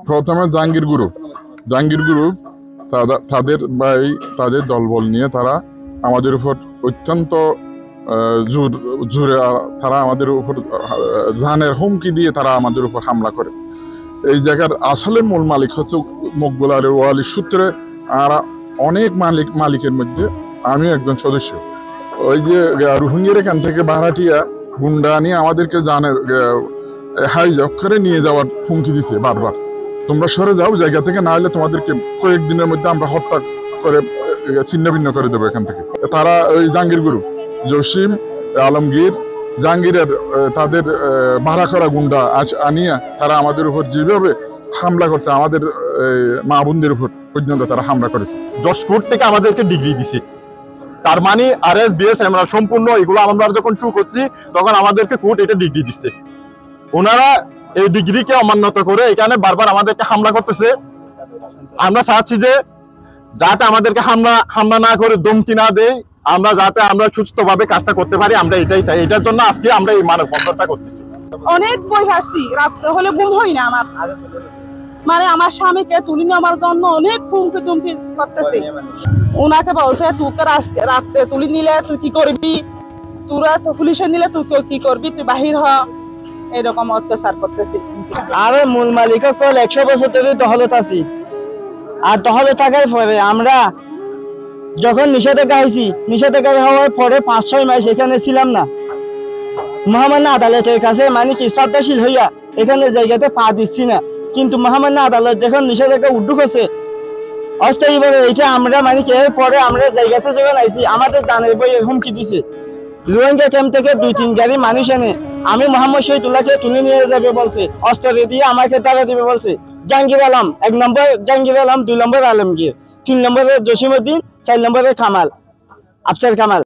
প্রথমে জাহাঙ্গীর গ্রুপ তাদের দলবল নিয়ে তারা আমাদের উপর অত্যন্ত জোরে তারা আমাদের উপর জানের হুমকি দিয়ে তারা আমাদের উপর হামলা করে। এই জায়গার আসলে মূল মালিক হচ্ছে মকবুল আলী ওয়ালির সূত্রে আর অনেক মালিকের মধ্যে আমি একজন সদস্য। ওই যে রোহিঙ্গার এখান থেকে ভাড়াটিয়া গুন্ডা নিয়ে আমাদেরকে হাইজ্যাক করে নিয়ে যাওয়ার হুমকি দিছে বারবার, তোমরা সরে যাও জায়গা থেকে, না হলে তোমাদেরকে কয়েকদিনের মধ্যে আমরা হত্যা করে ছিন্ন ভিন্ন করে দেবো এখান থেকে। তারা ওই জাহাঙ্গীর গ্রুপ, জসিম, আলমগীর, জাহাঙ্গীরের তাদের ভাড়া করা গুন্ডা আনিয়া তারা আমাদের উপর যেভাবে হামলা করছে, আমাদের মা বোনদের উপর পর্যন্ত তারা হামলা করেছে। 10 কোটি থেকে আমাদেরকে ডিগ্রি দিছে, তার মানে আরএস বিএস আমরা সম্পূর্ণ এগুলো আমরা যখন শুরু করছি তখন আমাদেরকে কোর্ট এটা ডিগ্রি দিচ্ছে। ওনারা এই ডিগ্রিকে অমান্যতা করে এখানে বারবার আমাদেরকে হামলা করতেছে। আমরা চাচ্ছি যে যাতে আমাদেরকে হামলা না করে, ধমকি না দেয়, আমরা যাতে আমরা সুস্থভাবে কাজটা করতে পারি, আমরা এটাই চাই। এটার জন্য আজকে আমরা এই মানববন্ধনটা করতেছি। অনেক বই পাচ্ছি, রাত হলে ঘুম হয় না আমার, মানে আমার স্বামীকে তুলি নেওয়ার জন্য অনেক হুমকি তুমকি করতেছে। ওনাকে বলছে তোকে রাতে তুলি নিলে তুই কি করবি, তোরা তো পুলিশে নিলে তুই কি করবি, তুই বাহির হ, এরকম অত্যাচার করতেছি। আরে মূল মালিক কল 100 বছর ধরে টহলত আছি, আর টহলে থাকার পরে আমরা যখন নিষেধাজ্ঞা হওয়ার পরে 5-6 মাস এখানে ছিলাম না। মহামান্য আদালতের কাছে মানে কি শ্রদ্ধাশীল হইয়া এখানে জায়গাতে পা দিচ্ছি না, কিন্তু মহামান্য আদালত যখন নিষেধাজ্ঞা উদ্যোগ হচ্ছে অস্থায়ীভাবে, এটা আমরা মানে কি এরপরে আমরা জায়গাতে যখন আইছি আমাদের জানের বই হুমকি দিছে। রোহিঙ্গা ক্যাম্প থেকে 2-3 গাড়ি মানুষ এনে আমি মোহাম্মদ শহীদুল্লাহকে তুলে নিয়ে যাবে বলছে, অস্ত্র দিয়ে আমাকে তারা দিবে বলছে। জাহাঙ্গীর আলম 1 নম্বর, জাহাঙ্গীর আলম 2 নম্বর, আলমগীর 3 নম্বরে, জসিমউদ্দিন 4 নম্বরে, কামাল, আফসার কামাল।